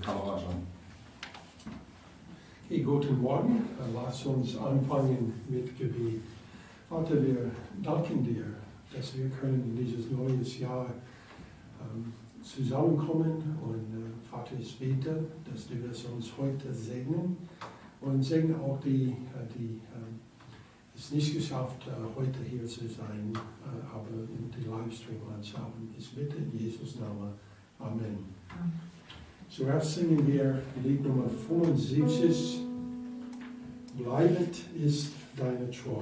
Kamera schon. Okay, guten Morgen. Lass uns anfangen mit Gebet. Vater, wir danken dir, dass wir können in dieses neue Jahr zusammenkommen. Und Vater, ich bete, dass du das uns heute segnen und segne auch die es nicht geschafft, heute hier zu sein, aber die Livestream anschauen. Ich bitte in Jesus Namen. Amen. Zuerst singen wir Lied Nummer 75. Bleibend ist deine Treu.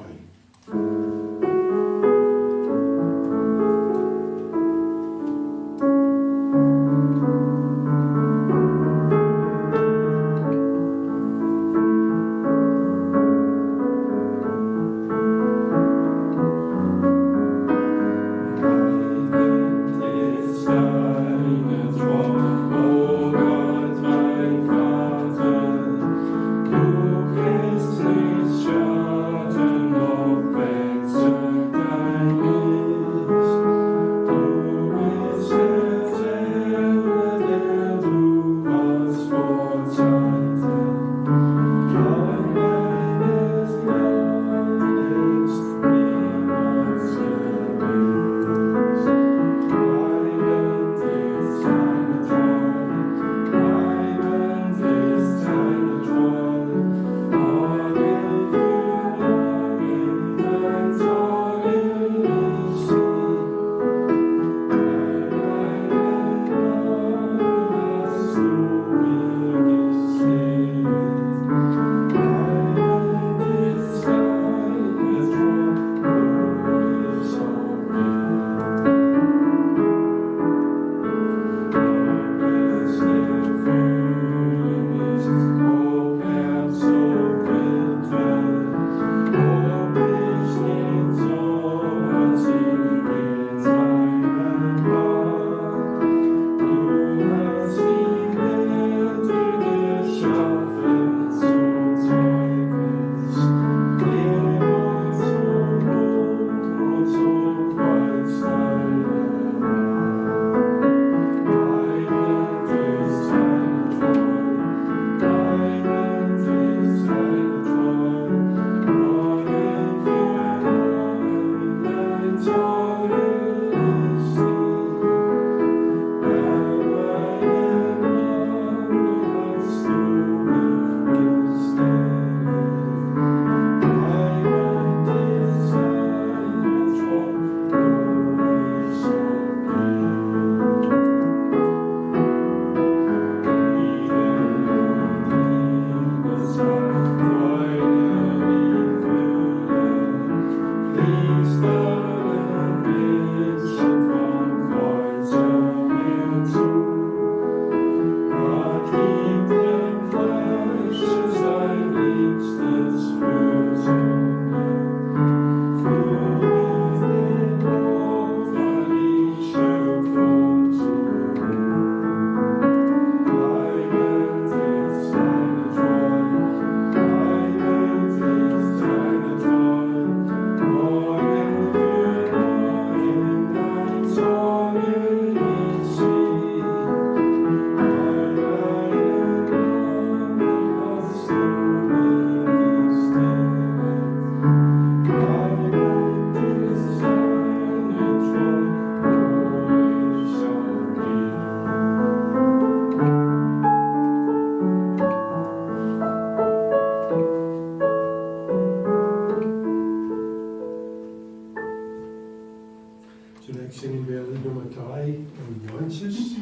Zunächst singen wir Lied Nummer 93.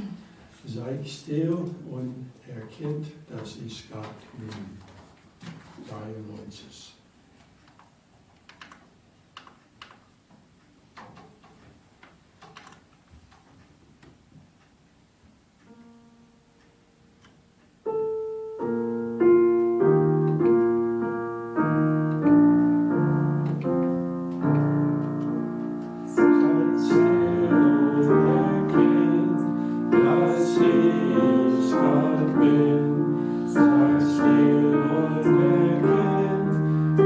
Sei still und erkennt, dass ich Gott bin. 93. Sei still und erkennt,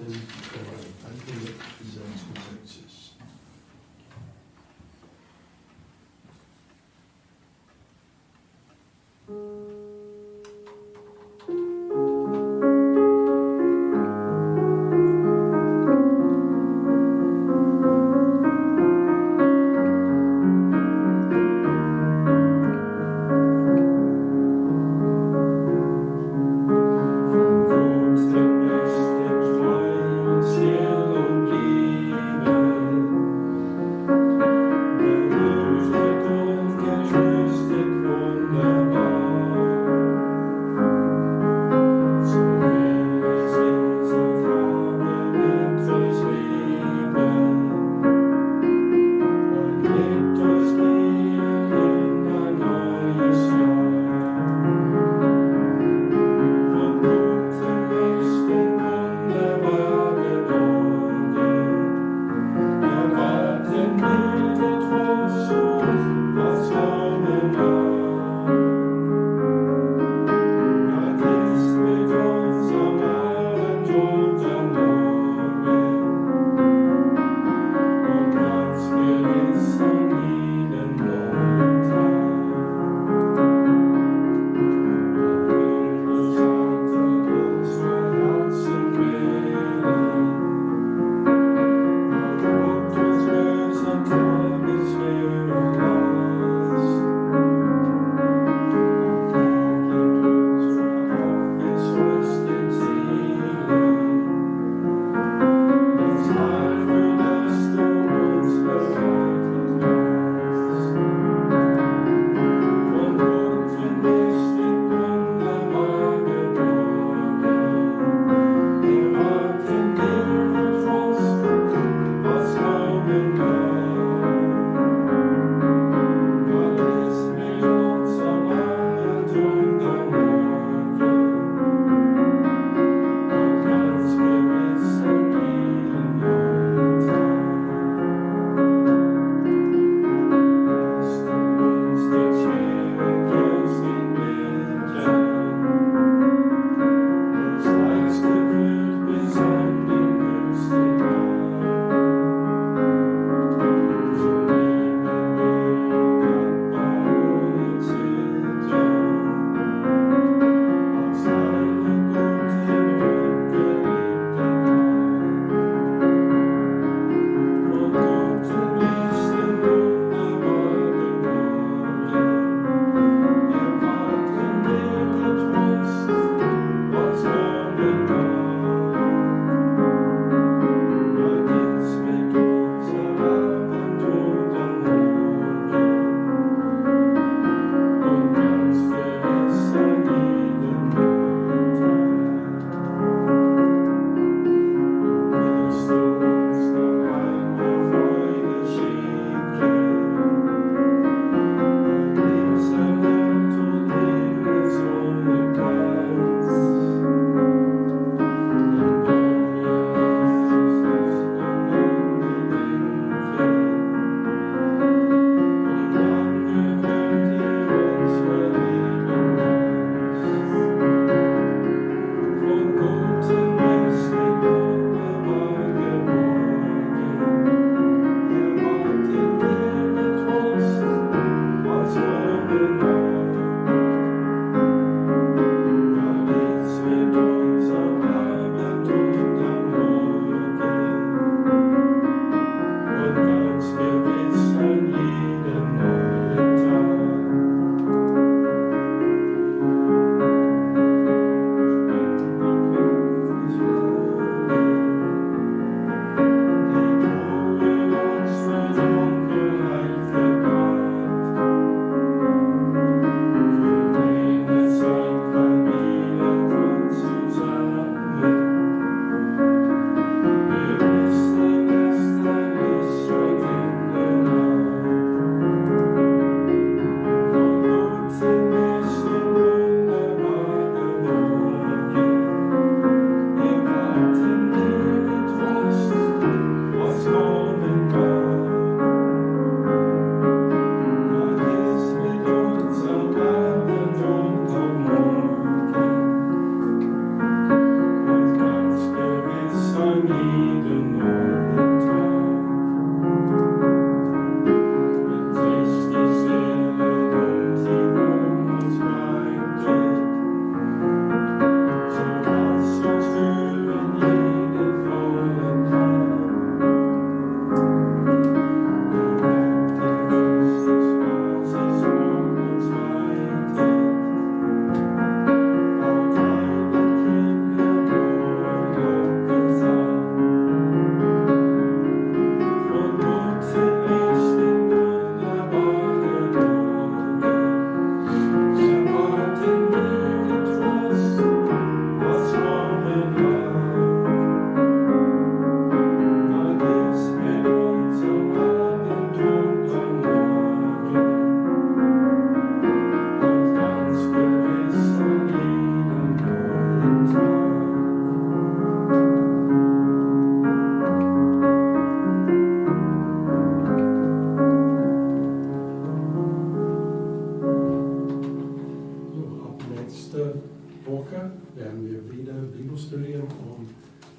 sind vorbei. 166. Wunderbar.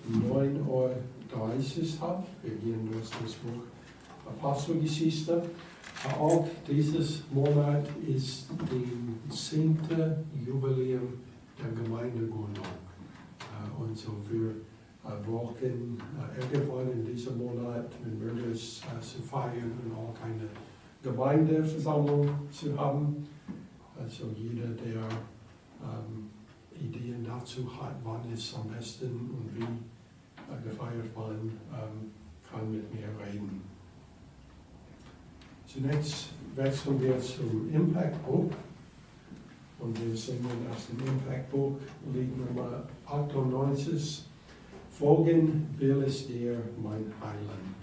9:30 Uhr habe. Wir gehen durch das Buch Apostelgeschichte. Auch dieses Monat ist das 10. Jubiläum der Gemeindegründung. Und so wir brauchen irgendwann in diesem Monat, wenn wir das zu feiern und auch eine Gemeindeversammlung zu haben. Also jeder, der Ideen dazu hat, wann es am besten und wie gefeiert wird, kann mit mir reden. Zunächst wechseln wir zum Impact-Buch und wir singen aus dem Impact-Buch Lied Nummer 98, Folgen will es dir, mein Heiland.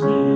Stay.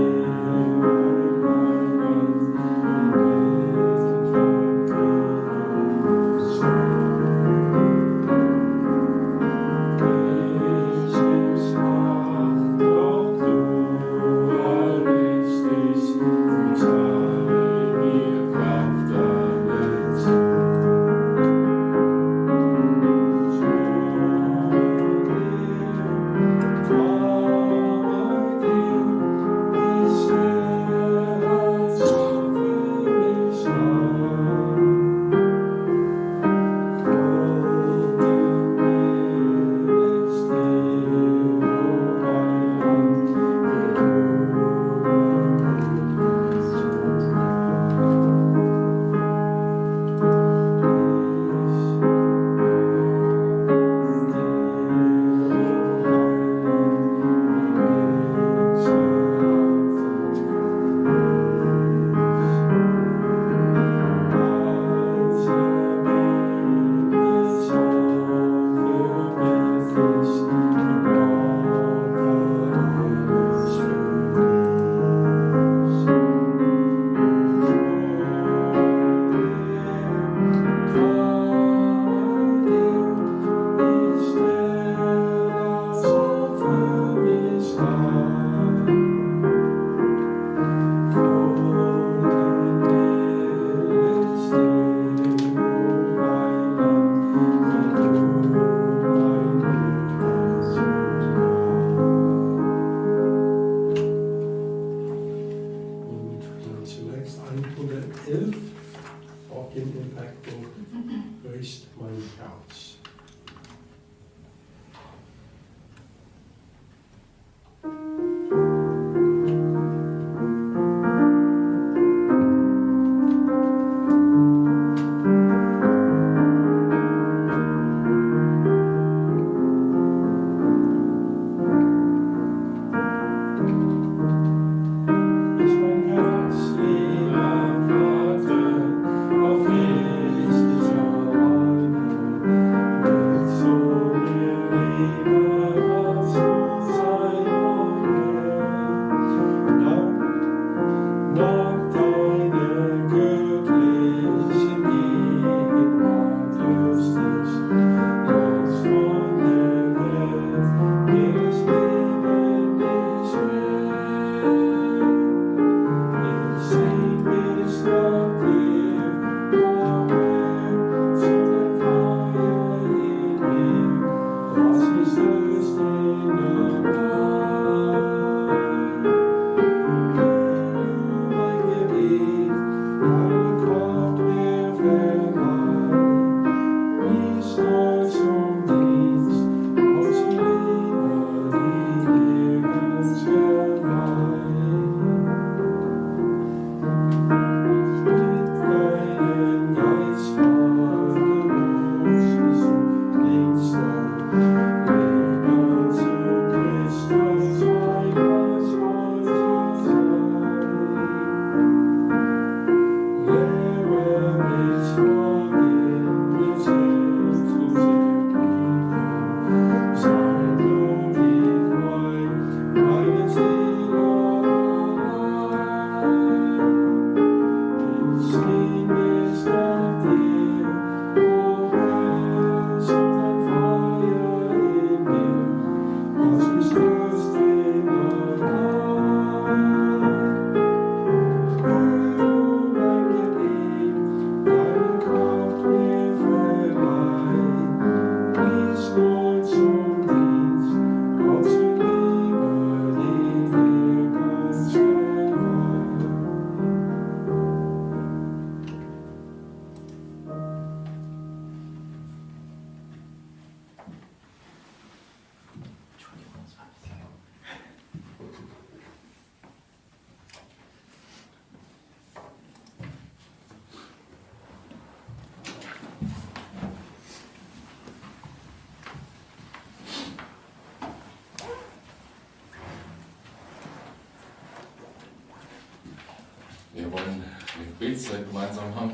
Wir wollen eine Gebetszeit gemeinsam haben.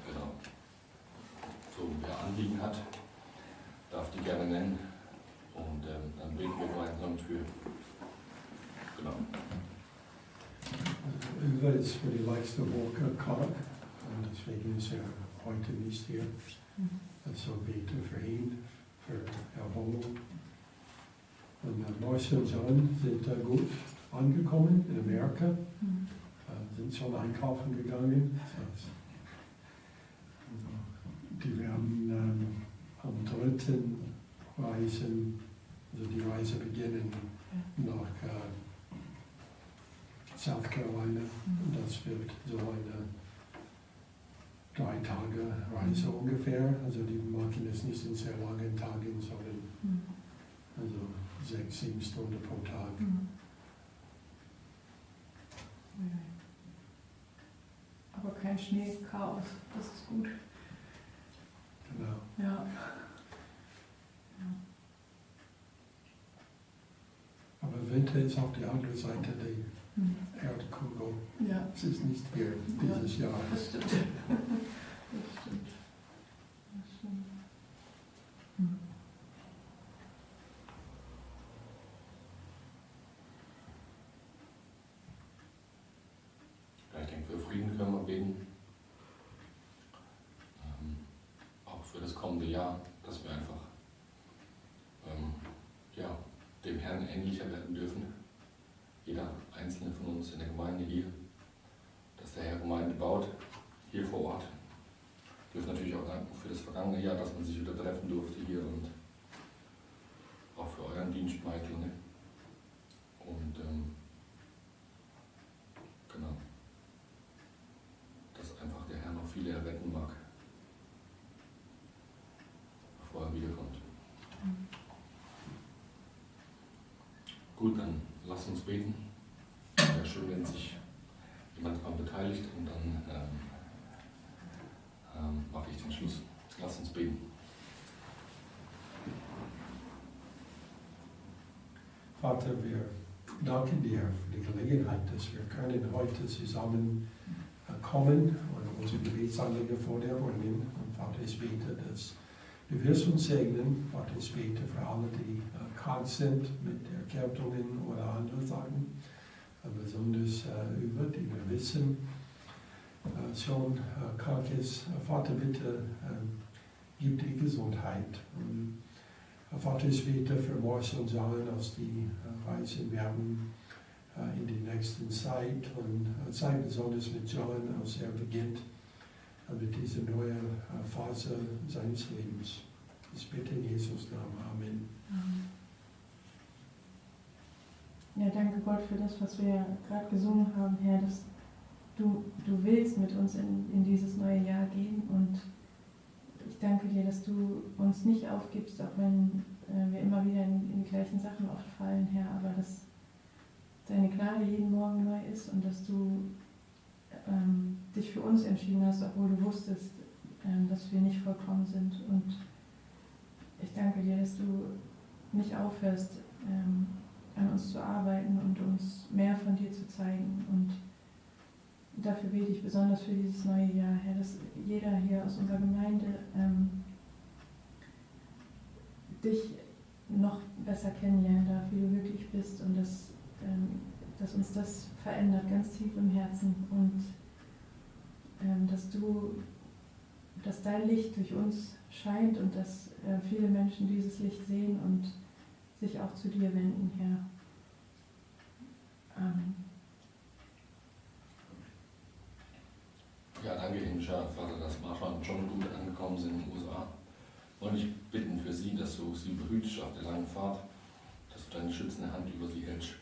Genau. So, wer Anliegen hat, darf die gerne nennen. Und dann beten wir gemeinsam für. Genau. Uwe ist für die nächste Woche krank und deswegen ist er heute nicht hier. Also bete für ihn, für Erholung. Und Marcel und John sind gut angekommen in Amerika, sind schon einkaufen gegangen. Die werden am 3. reisen, also die Reise beginnen nach South Carolina. Und das wird so eine 3 Tage Reise ungefähr. Also die machen es nicht in sehr langen Tagen, sondern also 6, 7 Stunden pro Tag. Aber kein Schneechaos, das ist gut. Genau. Ja. Aber Winter ist auf der anderen Seite der Erdkugel. Ja. Es ist nicht hier dieses Jahr. Das stimmt. Das stimmt. Das stimmt. Ja, ich denke, für Frieden können wir beten. Auch für das kommende Jahr, dass wir einfach dem Herrn ähnlicher werden dürfen. Jeder einzelne von uns in der Gemeinde hier, dass der Herr Gemeinde baut, hier vor Ort. Wir dürfen natürlich auch danken für das vergangene Jahr, dass man sich wieder treffen durfte hier und auch für euren Dienst, Michael. Ne? Und genau, dass einfach der Herr noch viele erretten mag, bevor er wiederkommt. Gut, dann lasst uns beten. Wäre schön, wenn sich jemand daran beteiligt und dann mache ich den Schluss. Lasst uns beten. Vater, wir danken dir für die Gelegenheit, dass wir können heute zusammen kommen und unsere Gebetsanliegen vor dir bringen. Und Vater, ich bete, dass du wirst uns segnen. Vater, ich bete für alle, die krank sind mit Erkältungen oder andere Sachen. Besonders über, die wir wissen, schon krank ist. Vater, bitte gib die Gesundheit. Und, Vater, ich bete für Marcel und John, dass die reisen werden in der nächsten Zeit. Und sei besonders mit John, als er beginnt mit dieser neuen Phase seines Lebens. Ich bitte in Jesus' Namen. Amen. Ja, danke Gott für das, was wir gerade gesungen haben, Herr, dass du willst mit uns in dieses neue Jahr gehen. Und ich danke dir, dass du uns nicht aufgibst, auch wenn wir immer wieder in die gleichen Sachen oft fallen, Herr, aber dass deine Gnade jeden Morgen neu ist und dass du dich für uns entschieden hast, obwohl du wusstest, dass wir nicht vollkommen sind. Und ich danke dir, dass du nicht aufhörst, an uns zu arbeiten und uns mehr von dir zu zeigen. Und dafür bete ich besonders für dieses neue Jahr, Herr, dass jeder hier aus unserer Gemeinde dich noch besser kennenlernen darf, wie du wirklich bist, und dass uns das verändert, ganz tief im Herzen, und dass dein Licht durch uns scheint und dass viele Menschen dieses Licht sehen und sich auch zu dir wenden, Herr. Amen. Ja, danke, himmlischer Vater, dass Marsha und John gut angekommen sind in den USA. Und ich bitten für sie, dass du sie behütest auf der langen Fahrt, dass du deine schützende Hand über sie hältst.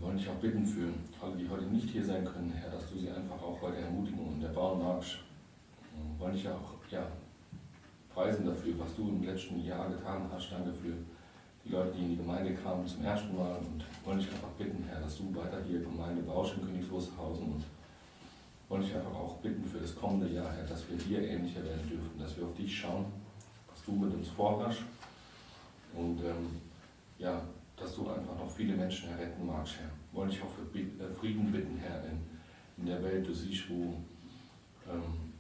Wollen dich auch bitten für alle, die heute nicht hier sein können, Herr, dass du sie einfach auch heute ermutigen und erbauen magst. Wollen dich auch preisen dafür, was du im letzten Jahr getan hast. Danke für die Leute, die in die Gemeinde kamen zum ersten Mal, und wollen dich einfach bitten, Herr, dass du weiter hier Gemeinde baust in Königs Wusterhausen, und wollen dich einfach auch bitten für das kommende Jahr, Herr, dass wir dir ähnlicher werden dürfen, dass wir auf dich schauen, was du mit uns vorhast, und dass du einfach noch viele Menschen erretten magst, Herr. Wollte ich auch für Frieden bitten, Herr, in der Welt. Du siehst, wo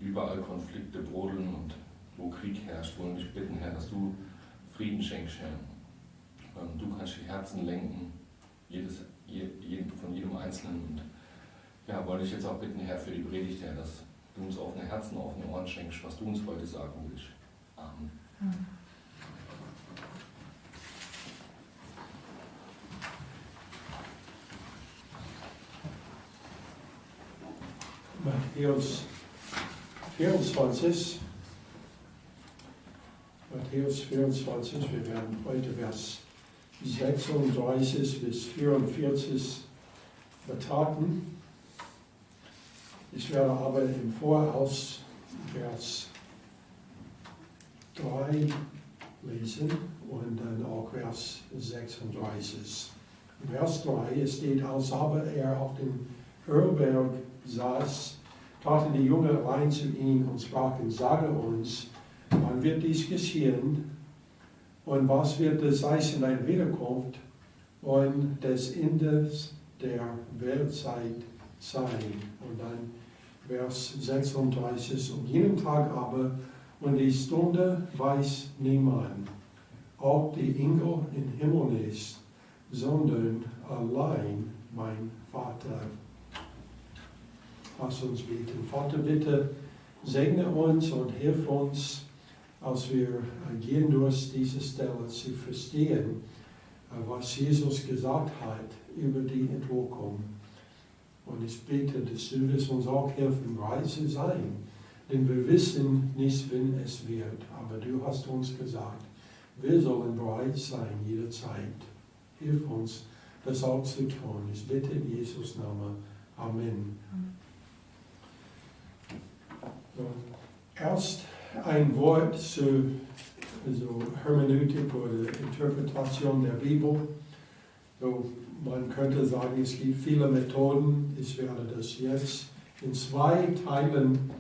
überall Konflikte brodeln und wo Krieg herrscht. Wollte ich bitten, Herr, dass du Frieden schenkst, Herr. Du kannst die Herzen lenken, von jedem Einzelnen. Und ja, wollte ich jetzt auch bitten, Herr, für die Predigt, Herr, dass du uns offene Herzen, offene Ohren schenkst, was du uns heute sagen willst. Amen. Matthäus 24. Matthäus 24, wir werden heute Vers 36 bis 44 betrachten. Ich werde aber im Voraus Vers 3 lesen und dann auch Vers 36. In Vers 3 steht, als aber er auf dem Ölberg saß, traten die Jünger allein zu ihm und sprachen, sage uns, wann wird dies geschehen und was wird das heißen, deine Wiederkunft und des Endes der Weltzeit sein. Und dann Vers 36, um jeden Tag aber und die Stunde weiß niemand, auch die Engel im Himmel nicht, sondern allein mein Vater. Lass uns beten. Vater, bitte segne uns und hilf uns, als wir gehen durch diese Stelle zu verstehen, was Jesus gesagt hat über die Entrückung. Und ich bete, dass du wirst uns auch helfen, bereit zu sein. Denn wir wissen nicht, wann es wird. Aber du hast uns gesagt, wir sollen bereit sein jederzeit. Hilf uns, das auch zu tun. Ich bitte in Jesus' Namen. Amen. So, erst ein Wort zur Hermeneutik oder Interpretation der Bibel. So, man könnte sagen, es gibt viele Methoden. Ich werde das jetzt in zwei Teilen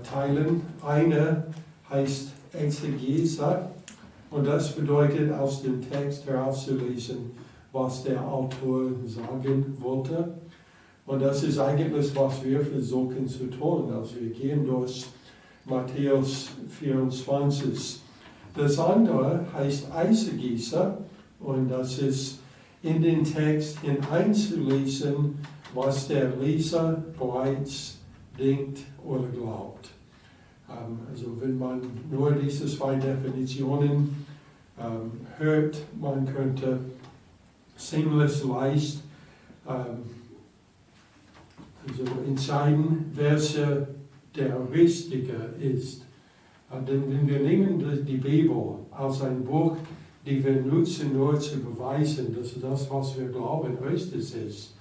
teilen. Eine heißt Exegese und das bedeutet, aus dem Text herauszulesen, was der Autor sagen wollte. Und das ist eigentlich, was wir versuchen zu tun. Also wir gehen durch Matthäus 24. Das andere heißt Eisegießer und das ist in den Text hineinzulesen, was der Leser bereits denkt oder glaubt. Also wenn man nur diese zwei Definitionen hört, man könnte ziemlich leicht entscheiden, welcher der richtige ist. Denn wenn wir nehmen die Bibel als ein Buch, die wir nutzen, nur zu beweisen, dass das, was wir glauben, richtig ist,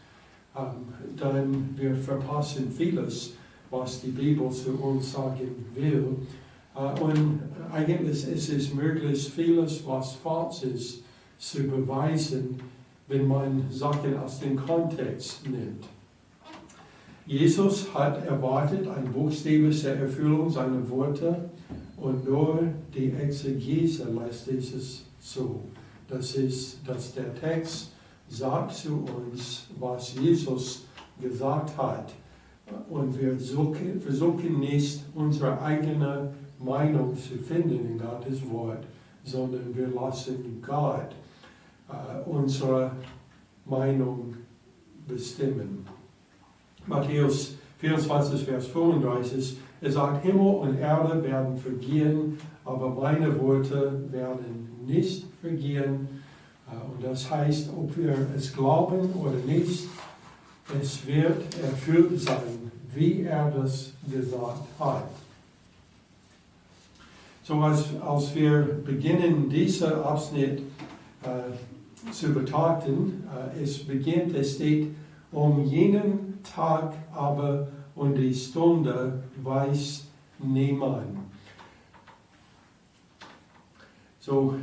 dann wir verpassen vieles, was die Bibel zu uns sagen will. Und eigentlich ist es möglich, vieles, was falsch ist, zu beweisen, wenn man Sachen aus dem Kontext nimmt. Jesus hat erwartet eine buchstäbliche Erfüllung seiner Worte und nur die Exegese lässt dieses zu. Das ist, dass der Text sagt zu uns, was Jesus gesagt hat. Und wir versuchen nicht, unsere eigene Meinung zu finden in Gottes Wort, sondern wir lassen Gott unsere Meinung bestimmen. Matthäus 24, Vers 35, er sagt, Himmel und Erde werden vergehen, aber meine Worte werden nicht vergehen. Und das heißt, ob wir es glauben oder nicht, es wird erfüllt sein, wie er das gesagt hat. So als wir beginnen, diesen Abschnitt zu betrachten, es steht, um jenen Tag aber und die Stunde weiß niemand. So,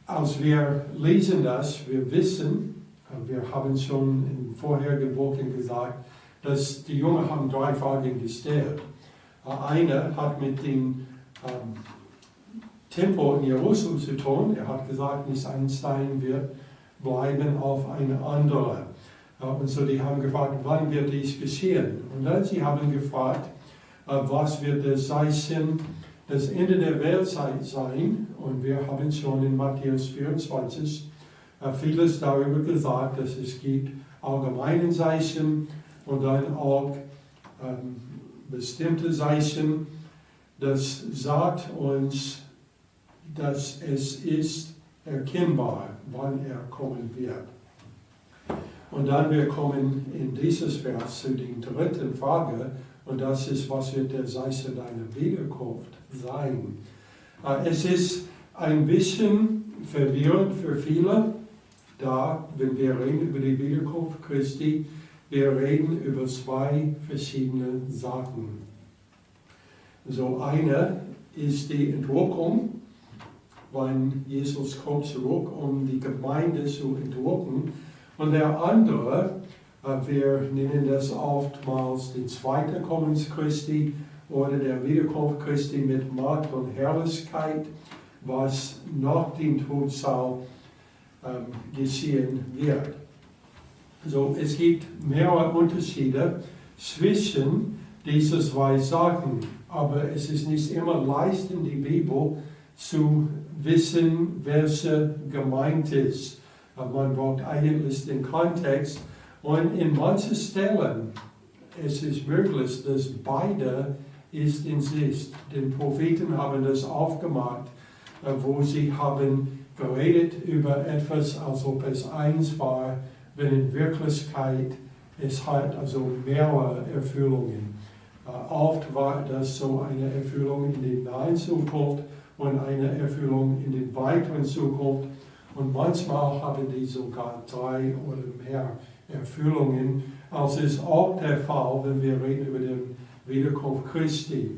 als wir lesen das, wir wissen, wir haben schon in vorherigen Wochen gesagt, dass die Jünger haben 3 Fragen gestellt. Eine hat mit dem Tempel in Jerusalem zu tun. Er hat gesagt, nicht ein Stein wird bleiben auf eine andere. Und so die haben gefragt, wann wird dies geschehen? Und dann sie haben gefragt, was wird das Zeichen, das Ende der Weltzeit sein? Und wir haben schon in Matthäus 24 vieles darüber gesagt, dass es gibt allgemeine Zeichen und dann auch bestimmte Zeichen. Das sagt uns, dass es ist erkennbar, wann er kommen wird. Und dann wir kommen in dieses Vers zu der dritten Frage, und das ist, was wird der Zeichen deiner Wiederkunft sein? Es ist ein bisschen verwirrend für viele, da, wenn wir reden über die Wiederkunft Christi, wir reden über zwei verschiedene Sachen. So eine ist die Entrückung, wenn Jesus kommt zurück, um die Gemeinde zu entrücken. Und der andere, wir nennen das oftmals den zweiten Kommens Christi oder der Wiederkunft Christi mit Macht und Herrlichkeit, was nach dem Todesfall geschehen wird. So, es gibt mehrere Unterschiede zwischen diesen zwei Sachen, aber es ist nicht immer leicht in die Bibel zu wissen, welche gemeint ist. Man braucht eigentlich den Kontext und in manchen Stellen es ist möglich, dass beide ist in Sicht. Den Propheten haben das aufgemacht, wo sie haben geredet über etwas, als ob es eins war, wenn in Wirklichkeit es hat also mehrere Erfüllungen. Oft war das so eine Erfüllung in die nahe Zukunft und eine Erfüllung in die weiteren Zukunft. Und manchmal haben die sogar 3 oder mehr Erfüllungen. Also ist auch der Fall, wenn wir reden über die Wiederkunft Christi.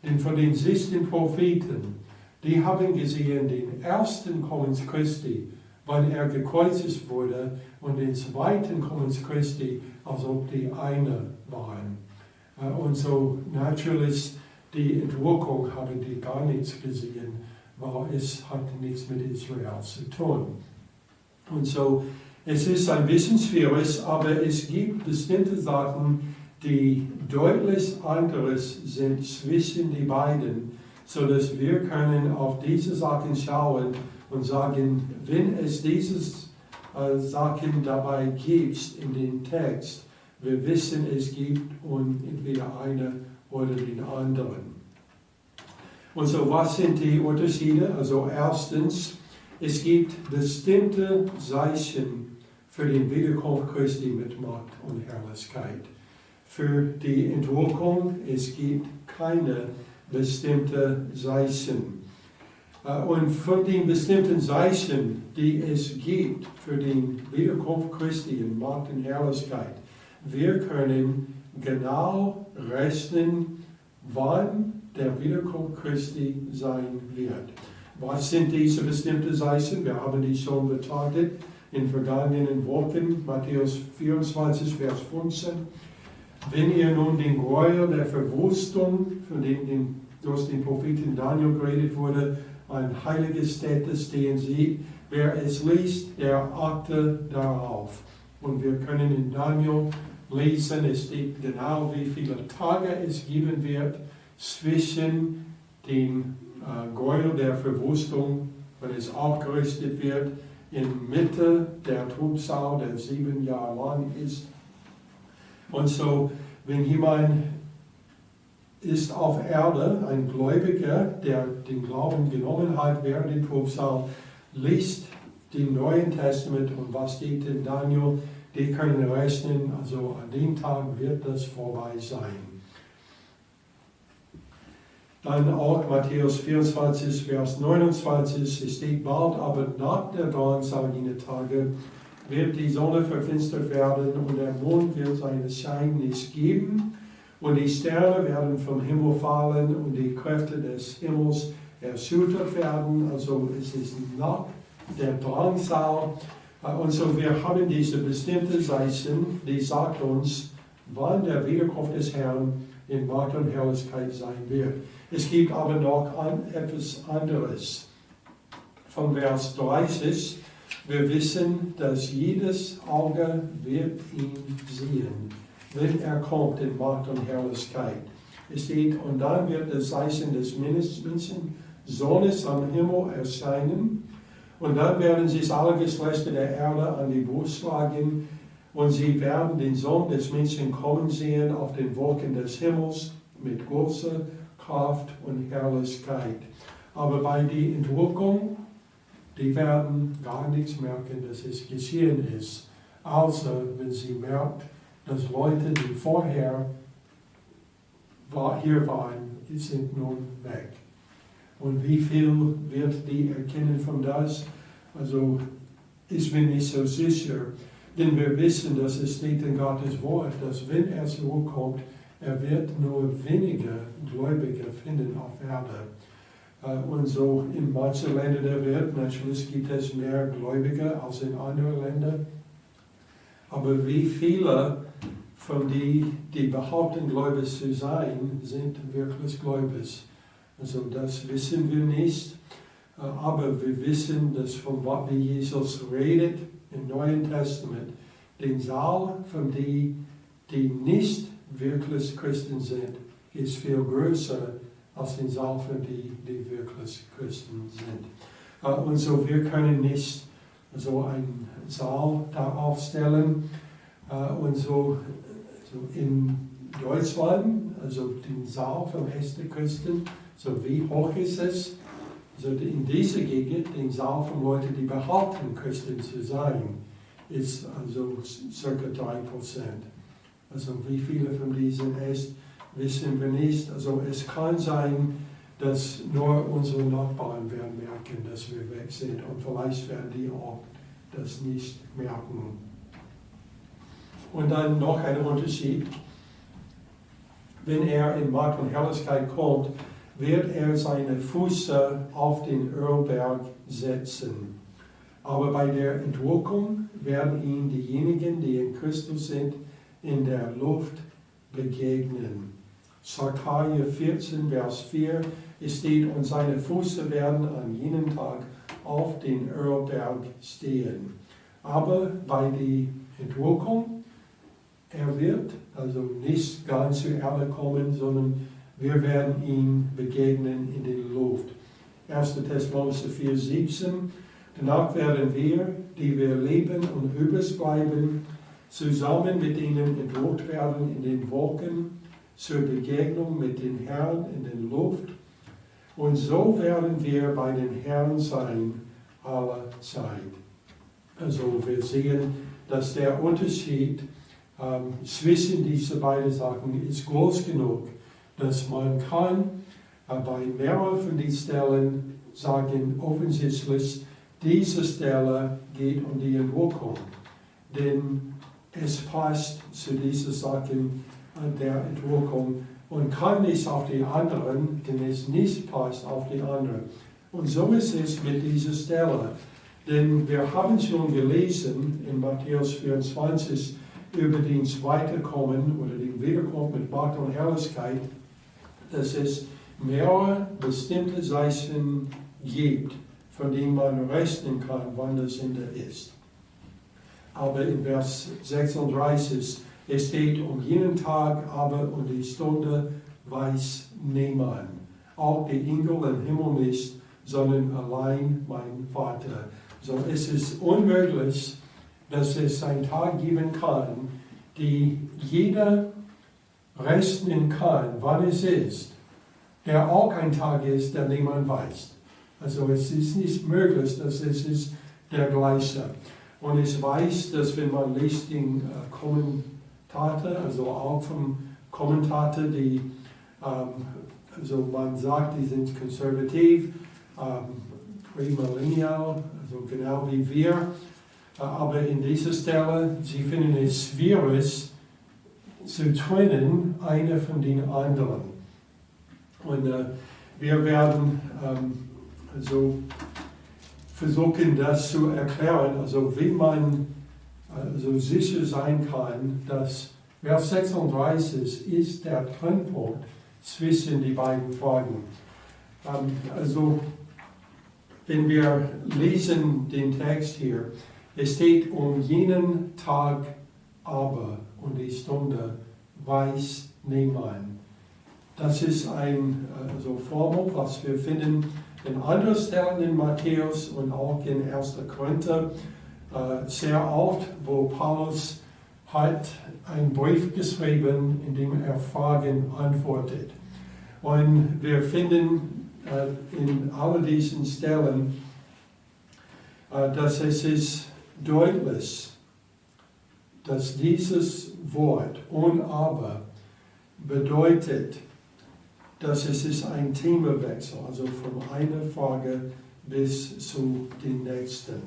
Denn von den 16 Propheten, die haben gesehen den ersten Kommens Christi, wann er gekreuzigt wurde, und den zweiten Kommens Christi, als ob die eine waren. Und so natürlich die Entrückung haben die gar nichts gesehen, weil es hat nichts mit Israel zu tun. Und so, es ist ein bisschen schwierig, aber es gibt bestimmte Sachen, die deutlich anderes sind zwischen die beiden, sodass wir können auf diese Sachen schauen und sagen, wenn es diese Sachen dabei gibt in den Text, wir wissen, es gibt entweder eine oder den anderen. Und so, was sind die Unterschiede? Also erstens, es gibt bestimmte Zeichen für die Wiederkunft Christi mit Macht und Herrlichkeit. Für die Entrückung, es gibt keine bestimmte Zeichen. Und von den bestimmten Zeichen, die es gibt für die Wiederkunft Christi in Macht und Herrlichkeit, wir können genau rechnen, wann der Wiederkunft Christi sein wird. Was sind diese bestimmten Zeichen? Wir haben die schon betrachtet in vergangenen Wochen, Matthäus 24, Vers 15. Wenn ihr nun den Gräuel der Verwüstung, von dem durch den Propheten Daniel geredet wurde, an heilige Stätte stehen sieht, wer es liest, der achte darauf. Und wir können in Daniel lesen, es steht genau, wie viele Tage es geben wird zwischen dem Gräuel der Verwüstung, wenn es aufgerichtet wird, in Mitte der Trübsal, der 7 Jahre lang ist. Und so, wenn jemand ist auf Erde, ein Gläubiger, der den Glauben genommen hat während der Trübsal, liest dem Neuen Testament und was steht in Daniel, die können rechnen, also an dem Tag wird das vorbei sein. Dann auch Matthäus 24, Vers 29, es steht bald, aber nach der Drangsal jener Tage wird die Sonne verfinstert werden und der Mond wird seinen Schein nicht geben und die Sterne werden vom Himmel fallen und die Kräfte des Himmels erschüttert werden. Also es ist nach der Drangsal. Und so wir haben diese bestimmte Zeichen, die sagt uns, wann der Wiederkunft des Herrn in Macht und Herrlichkeit sein wird. Es gibt aber noch etwas anderes. Von Vers 30 Wir wissen, dass jedes Auge wird ihn sehen, wenn er kommt in Macht und Herrlichkeit. Es steht, und dann wird das Zeichen des Menschensohnes am Himmel erscheinen. Und dann werden sich alle Geschlechter der Erde an die Brust schlagen. Und sie werden den Sohn des Menschen kommen sehen auf den Wolken des Himmels mit großer Kraft und Herrlichkeit. Aber bei der Entrückung, die werden gar nichts merken, dass es geschehen ist. Außer wenn sie merkt, dass Leute, die vorher hier waren, sind nun weg. Und wie viel wird die erkennen von das? Also ich bin nicht so sicher, denn wir wissen, dass es steht in Gottes Wort, dass wenn er zurückkommt, er wird nur wenige Gläubige finden auf Erde. Und so in manchen Ländern der Welt, natürlich gibt es mehr Gläubige als in anderen Ländern. Aber wie viele von denen, die behaupten, gläubig zu sein, sind wirklich gläubig? Also das wissen wir nicht. Aber wir wissen, dass von was Jesus redet im Neuen Testament, den Saal von denen, die nicht wirklich Christen sind, ist viel größer als den Saal von denen, die wirklich Christen sind. Und so wir können nicht so einen Saal da aufstellen. Und so in Deutschland, also den Saal von echten Christen, so wie hoch ist es? Also in dieser Gegend, den Saal von Leuten, die behaupten, Christen zu sein, ist also ca. 3%. Also wie viele von diesen ist, wissen wir nicht. Also es kann sein, dass nur unsere Nachbarn werden merken, dass wir weg sind. Und vielleicht werden die auch das nicht merken. Und dann noch ein Unterschied. Wenn er in Macht und Herrlichkeit kommt, wird er seine Füße auf den Ölberg setzen. Aber bei der Entrückung werden ihm diejenigen, die in Christus sind, in der Luft begegnen. Sacharja 14, Vers 4, es steht, und seine Füße werden an jenem Tag auf den Ölberg stehen. Aber bei der Entrückung, er wird also nicht ganz zur Erde kommen, sondern wir werden ihm begegnen in der Luft. 1. Thessalonicher 4, 17. Danach werden wir, die wir leben und übrig bleiben, zusammen mit ihnen entrückt werden in den Wolken zur Begegnung mit dem Herrn in der Luft. Und so werden wir bei den Herrn sein aller Zeit. Also wir sehen, dass der Unterschied zwischen diesen beiden Sachen ist groß genug, dass man kann bei mehreren von den Stellen sagen, offensichtlich, diese Stelle geht um die Entrückung. Denn es passt zu diesen Sachen der Entrückung und kann nicht auf die anderen, denn es nicht passt auf die anderen. Und so ist es mit dieser Stelle. Denn wir haben schon gelesen in Matthäus 24 über den zweiten Kommen oder den Wiederkommen mit Macht und Herrlichkeit, dass es mehrere bestimmte Zeichen gibt, von denen man rechnen kann, wann das Ende ist. Aber in Vers 36, es steht, um jenen Tag aber und die Stunde weiß niemand, auch die Engel im Himmel nicht, sondern allein mein Vater. So, es ist unmöglich, dass es einen Tag geben kann, die jeder rechnen kann, wann es ist, der auch ein Tag ist, der niemand weiß. Also es ist nicht möglich, dass es ist der gleiche. Und ich weiß, dass wenn man liest den Kommentator, also auch vom Kommentator, die, also man sagt, die sind konservativ, premillennial, also genau wie wir. Aber in dieser Stelle, sie finden es schwierig zu trennen, eine von den anderen. Und wir werden also versuchen, das zu erklären, also wie man so sicher sein kann, dass Vers 36 ist der Trennpunkt zwischen die beiden Fragen. Also wenn wir lesen den Text hier, es steht jenen Tag aber und die Stunde weiß niemand. Das ist ein Formel, was wir finden in anderen Stellen in Matthäus und auch in 1. Korinther sehr oft, wo Paulus hat einen Brief geschrieben, in dem er Fragen antwortet. Und wir finden in all diesen Stellen, dass es ist deutlich, dass dieses Wort und aber bedeutet, dass es ist ein Themawechsel, also von einer Frage bis zu den nächsten.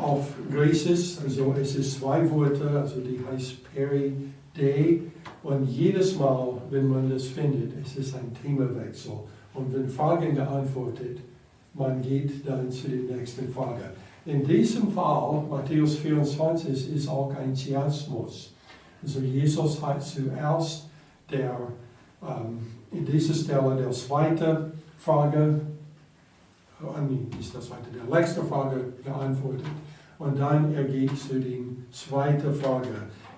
Auf Griechisch, also es ist 2 Worte, also die heißt Peri-de, und jedes Mal, wenn man das findet, es ist ein Themawechsel. Und wenn Fragen geantwortet, man geht dann zu der nächsten Frage. In diesem Fall, Matthäus 24, ist auch ein Chiasmus. Also Jesus hat zuerst in dieser Stelle der zweite Frage, der letzte Frage geantwortet. Und dann er geht zu der zweiten Frage.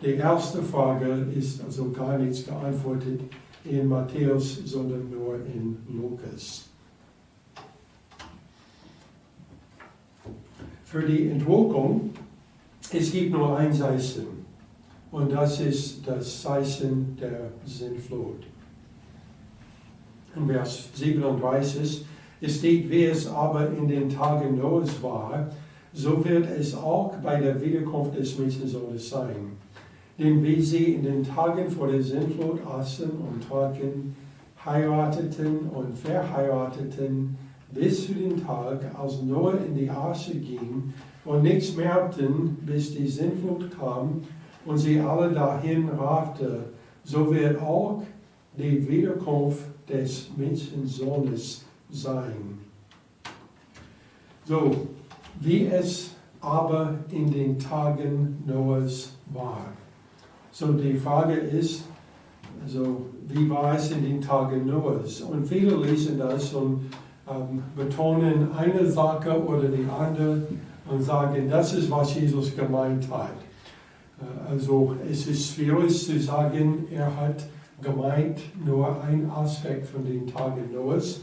Die erste Frage ist also gar nichts geantwortet in Matthäus, sondern nur in Lukas. Für die Entrückung, es gibt nur ein Zeichen. Und das ist das Zeichen der Sintflut. In Vers 37, es steht, wie es aber in den Tagen Noahs war, so wird es auch bei der Wiederkunft des Menschensohnes sein. Denn wie sie in den Tagen vor der Sintflut aßen und tranken, heirateten und verheirateten, bis zu dem Tag, als Noah in die Arche ging und nichts merkten, bis die Sintflut kam und sie alle dahin raffte, so wird auch die Wiederkunft des Menschensohnes sein. So, wie es aber in den Tagen Noahs war. So, die Frage ist, also, wie war es in den Tagen Noahs? Und viele lesen das und betonen eine Sache oder die andere und sagen, das ist, was Jesus gemeint hat. Also es ist schwierig zu sagen, er hat gemeint nur ein Aspekt von den Tagen Noahs.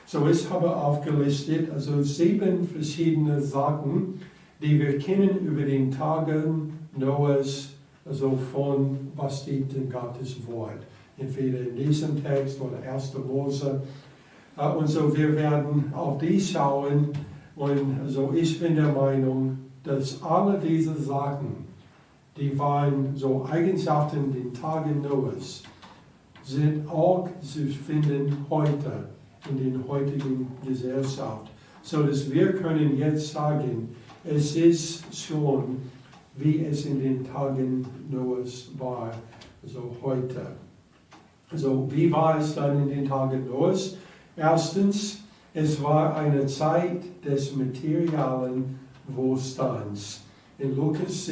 So, ich habe aufgelistet, also 7 verschiedene Sachen, die wir kennen über den Tagen Noahs, also von was steht in Gottes Wort. Entweder in diesem Text oder 1. Mose. Und so, wir werden auf die schauen. Und also ich bin der Meinung, dass alle diese Sachen, die waren so Eigenschaften in den Tagen Noahs, sind auch zu finden heute in der heutigen Gesellschaft. So dass wir können jetzt sagen, es ist schon, wie es in den Tagen Noahs war, also heute. Also wie war es dann in den Tagen Noahs? Erstens, es war eine Zeit des materialen Wohlstands. In Lukas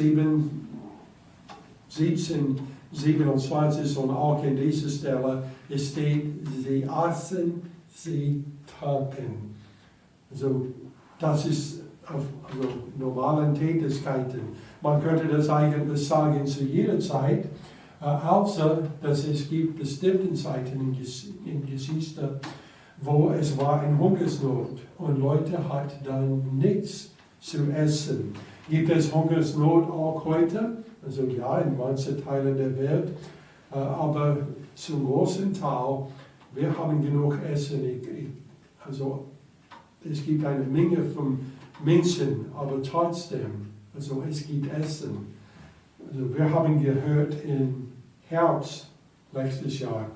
17:27 und auch in dieser Stelle, es steht, sie aßen, sie tranken. Also das ist auf normalen Tätigkeiten. Man könnte das eigentlich sagen zu jeder Zeit, außer dass es gibt bestimmte Zeiten in Geschichte, wo es war eine Hungersnot und Leute hatten dann nichts zu essen. Gibt es Hungersnot auch heute? Also ja, in manchen Teilen der Welt, aber zum großen Teil, wir haben genug Essen. Also es gibt eine Menge von Menschen, aber trotzdem, also es gibt Essen. Also wir haben gehört im Herbst letztes Jahr,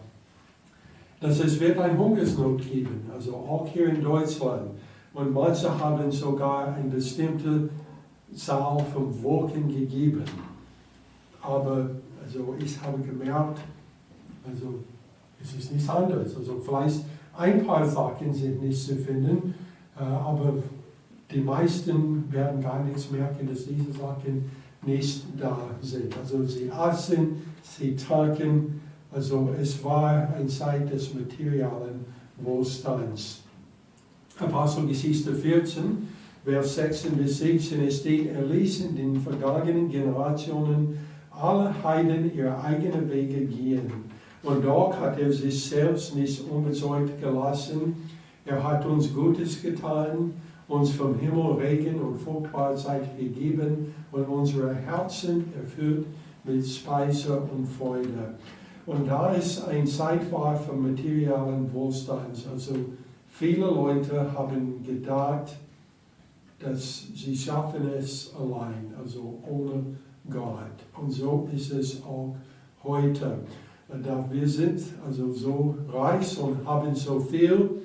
dass es wird eine Hungersnot geben, also auch hier in Deutschland. Und manche haben sogar eine bestimmte Zahl von Wochen gegeben. Aber also ich habe gemerkt, also es ist nichts anderes. Also vielleicht ein paar Sachen sind nicht zu finden, aber die meisten werden gar nichts merken, dass diese Sachen nicht da sind. Also sie aßen, sie tranken, also es war eine Zeit des materialen Wohlstands. Apostelgeschichte 14, Vers 16 bis 17, es steht, er ließ in den vergangenen Generationen alle Heiden ihre eigenen Wege gehen. Und doch hat er sich selbst nicht unbezeugt gelassen. Er hat uns Gutes getan, uns vom Himmel Regen und Fruchtbarkeit gegeben und unsere Herzen erfüllt mit Speise und Freude. Und da ist ein Zeitwahl von materialen Wohlstands. Also viele Leute haben gedacht, dass sie schaffen es allein, also ohne Gott. Und so ist es auch heute. Da wir sind also so reich und haben so viel,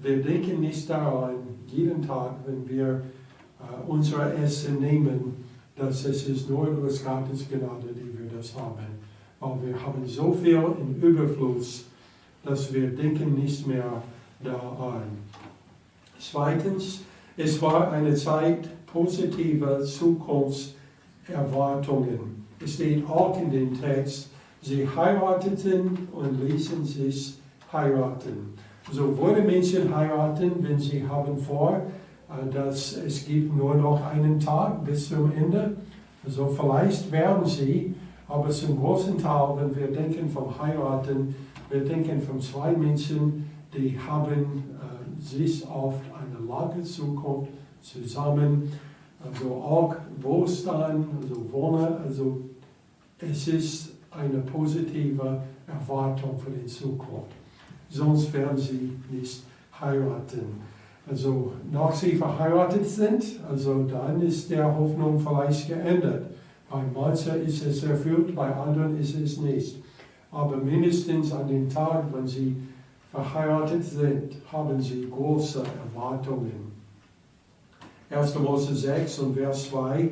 wir denken nicht daran, jeden Tag, wenn wir unser Essen nehmen, dass es ist nur durch Gottes Gnade, die wir das haben. Weil wir haben so viel im Überfluss, dass wir denken nicht mehr daran. Zweitens, es war eine Zeit positiver Zukunftserwartungen. Es steht auch in dem Text, sie heirateten und ließen sich heiraten. So wollen Menschen heiraten, wenn sie haben vor, dass es gibt nur noch einen Tag bis zum Ende. Also vielleicht werden sie, aber zum großen Teil, wenn wir denken vom Heiraten, wir denken von zwei Menschen, die haben sich auf eine lange Zukunft zusammen, also auch Wohlstand, also Wohnen, also es ist eine positive Erwartung für die Zukunft. Sonst werden sie nicht heiraten. Also, nach sie verheiratet sind, also dann ist der Hoffnung vielleicht geändert. Bei manchen ist es erfüllt, bei anderen ist es nicht. Aber mindestens an dem Tag, wenn sie verheiratet sind, haben sie große Erwartungen. 1. Mose 6 und Vers 2,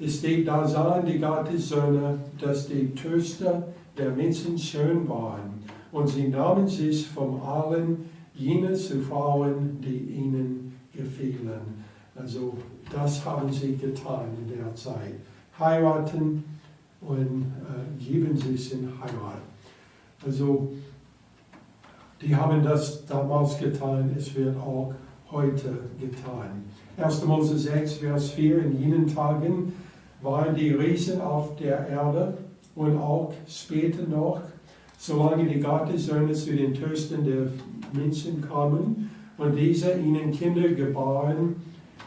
es steht, da sahen die Gottessöhne, dass die Töchter der Menschen schön waren, und sie nahmen sich von allen jene zu Frauen, die ihnen gefielen. Also das haben sie getan in der Zeit. Heiraten und geben sich in Heirat. Also die haben das damals getan, es wird auch heute getan. 1. Mose 6, Vers 4, in jenen Tagen waren die Riesen auf der Erde und auch später noch, solange die Gottessöhne zu den Töchtern der Menschen kamen und diese ihnen Kinder gebaren.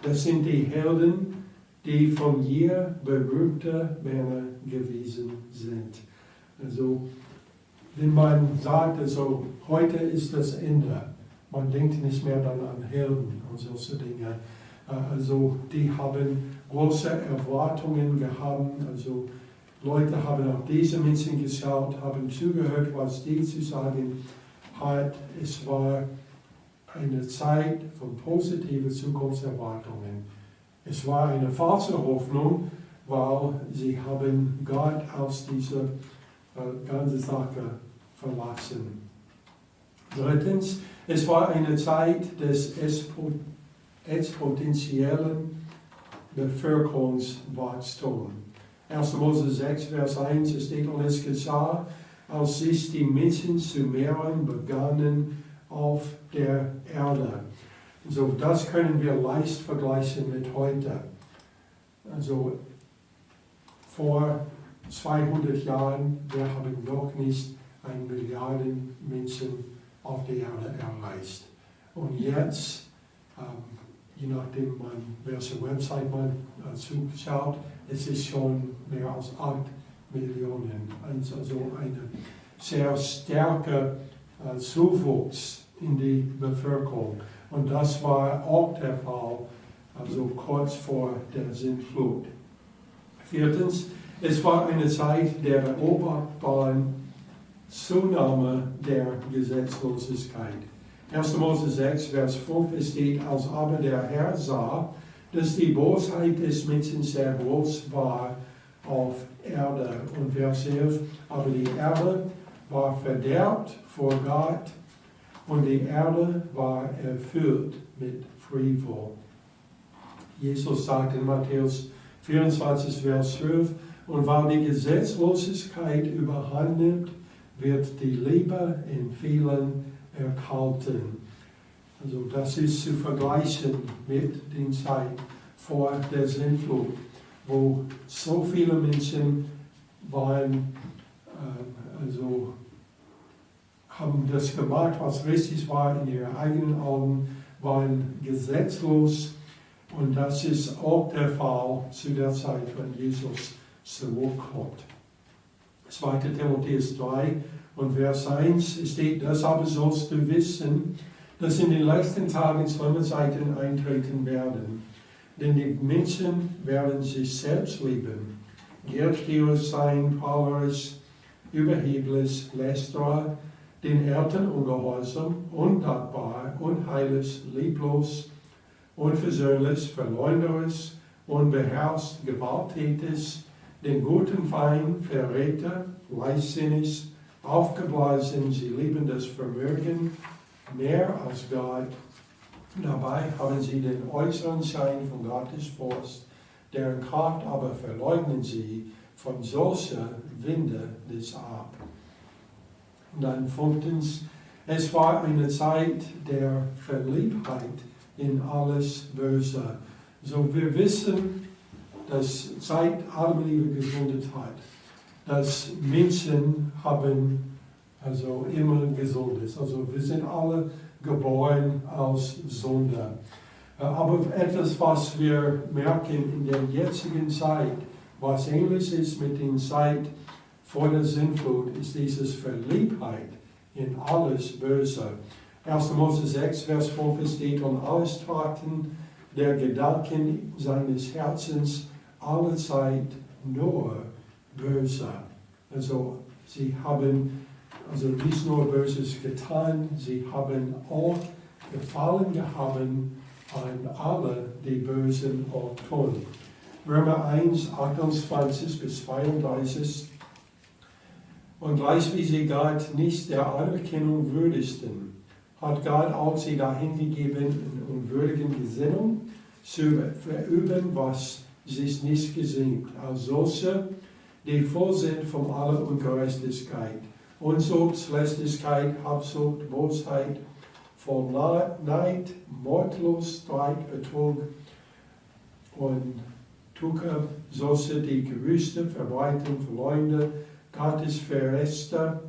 Das sind die Helden, die von je berühmte Männer gewesen sind. Also, wenn man sagt, also, heute ist das Ende, man denkt nicht mehr dann an Helden und solche Dinge. Also, die haben große Erwartungen gehabt. Also, Leute haben auf diese Menschen geschaut, haben zugehört, was die zu sagen hat. Es war eine Zeit von positiven Zukunftserwartungen. Es war eine falsche Hoffnung, weil sie haben Gott aus dieser ganzen Sache verlassen. Drittens, es war eine Zeit des exponentiellen Bevölkerungswachstums. 1. Mose 6, Vers 1, es steht, und es geschah, als sich die Menschen zu mehren begannen auf der Erde. So, das können wir leicht vergleichen mit heute. Also, vor 200 Jahren, wir haben noch nicht 1 Milliarde Menschen auf der Erde erreicht. Und jetzt, je nachdem, welche Website man zuschaut, es ist schon mehr als 8 Millionen. Also eine sehr starke Zuwachs in die Bevölkerung. Und das war auch der Fall, also kurz vor der Sintflut. Viertens, es war eine Zeit der beobachtbaren Zunahme der Gesetzlosigkeit. 1. Mose 6, Vers 5, es steht, als aber der Herr sah, dass die Bosheit des Menschen sehr groß war auf Erde. Und Vers 11, aber die Erde war verderbt vor Gott und die Erde war erfüllt mit Frevel. Jesus sagt in Matthäus 24, Vers 12, und weil die Gesetzlosigkeit überhand nimmt, wird die Liebe in vielen erkalten. Also das ist zu vergleichen mit der Zeit vor der Sintflut, wo so viele Menschen waren, also haben das gemacht, was richtig war in ihren eigenen Augen, waren gesetzlos. Und das ist auch der Fall zu der Zeit, wenn Jesus zurückkommt. 2. Timotheus 3 und Vers 1 steht, das aber sollst du wissen, dass in den letzten Tagen schlimme Zeiten eintreten werden. Denn die Menschen werden sich selbst lieben, gierisch sein, prahlerisch, überheblich, lästerer, den Eltern ungehorsam, undankbar, unheilig, lieblos, unversöhnlich, verleumderisch, unbeherrscht, gewalttätig, den guten Feind, Verräter, leichtsinnig, aufgeblasen, sie lieben das Vermögen mehr als Gott. Dabei haben sie den äußeren Schein von Gottes Furcht, deren Kraft aber verleugnen sie, von solcher Winde des ab. Und dann 5. Es war eine Zeit der Verliebtheit in alles Böse. So wir wissen, dass seit Adam Eva gesündigt hat, dass Menschen haben also immer gesündigt. Also wir sind alle geboren als Sünder. Aber etwas, was wir merken in der jetzigen Zeit, was ähnlich ist mit der Zeit vor der Sintflut, ist diese Verliebtheit in alles Böse. 1. Mose 6, Vers 5 steht, und alles taten der Gedanken seines Herzens alle Zeit nur böse. Also sie haben nicht nur Böses getan, sie haben auch Gefallen gehabt an alle, die Bösen auch tun. Römer 1, 28 bis 32. Und gleich wie sie Gott nicht der Anerkennung würdigten, hat Gott auch sie dahingegeben, in unwürdigen Gesinnung zu verüben, was sich nicht gesingt, als solche, die voll sind von aller Ungerechtigkeit, Unzucht, Lästigkeit, Habsucht, Bosheit, voll Neid, Mordlust, Streit, Betrug und Tucker, solche, die Gerüchte verbreiten, Verleumder, Gottesverräter,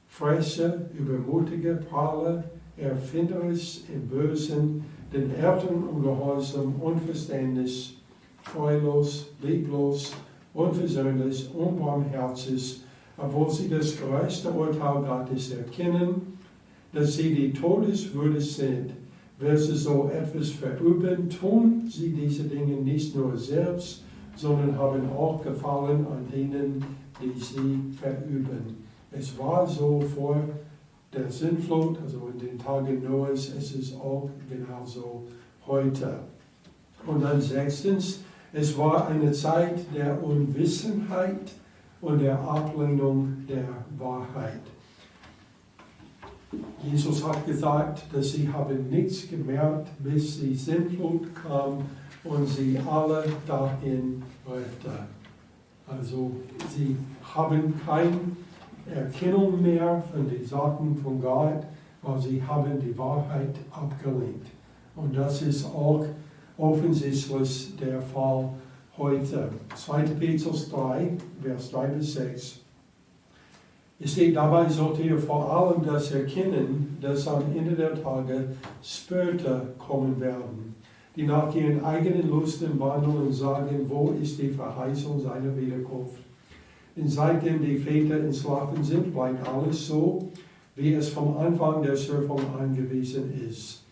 Freche, Übermutige, Prahle, erfinderisch im Bösen, den Eltern ungehorsam, unverständlich, treulos, lieblos, unversöhnlich, unbarmherzig, obwohl sie das gerechte Urteil Gottes erkennen, dass sie die todeswürdig sind. Welche so etwas verüben, tun sie diese Dinge nicht nur selbst, sondern haben auch Gefallen an denen, die sie verüben. Es war so vor der Sintflut, also in den Tagen Noahs, es ist auch genauso heute. Und dann 6. Es war eine Zeit der Unwissenheit und der Ablehnung der Wahrheit. Jesus hat gesagt, dass sie haben nichts gemerkt, bis die Sintflut kam und sie alle dahin rettete. Also sie haben keine Erkennung mehr von den Sachen von Gott, weil sie haben die Wahrheit abgelehnt. Und das ist auch offensichtlich der Fall heute. 2. Petrus 3, Vers 3 bis 6. Es steht, dabei sollt ihr vor allem das erkennen, dass am Ende der Tage Spötter kommen werden, die nach ihren eigenen Lusten wandeln und sagen, wo ist die Verheißung seiner Wiederkunft? Denn seitdem die Väter entschlafen sind, bleibt alles so, wie es vom Anfang der Schöpfung angewiesen ist.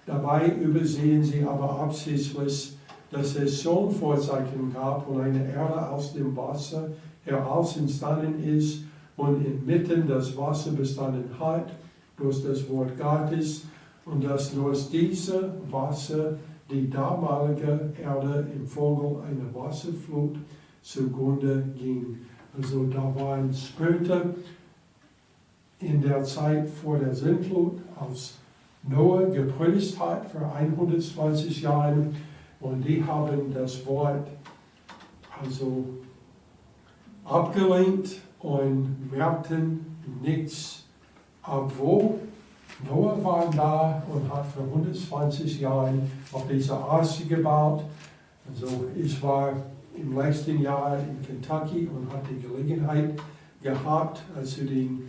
Dabei übersehen sie aber absichtlich, dass es schon Vorzeiten gab, wo eine Erde aus dem Wasser heraus entstanden ist und inmitten das Wasser bestanden hat, durch das Wort Gottes, und dass durch diese Wasser die damalige Erde infolge einer Wasserflut zugrunde ging. Also da waren Spötter in der Zeit vor der Sintflut, als Noah gepredigt hat für 120 Jahre, und die haben das Wort also abgelehnt und merkten nichts, obwohl Noah war da und hat für 120 Jahre auf diese Arche gebaut. Also ich war im letzten Jahr in Kentucky und hatte die Gelegenheit gehabt, zu den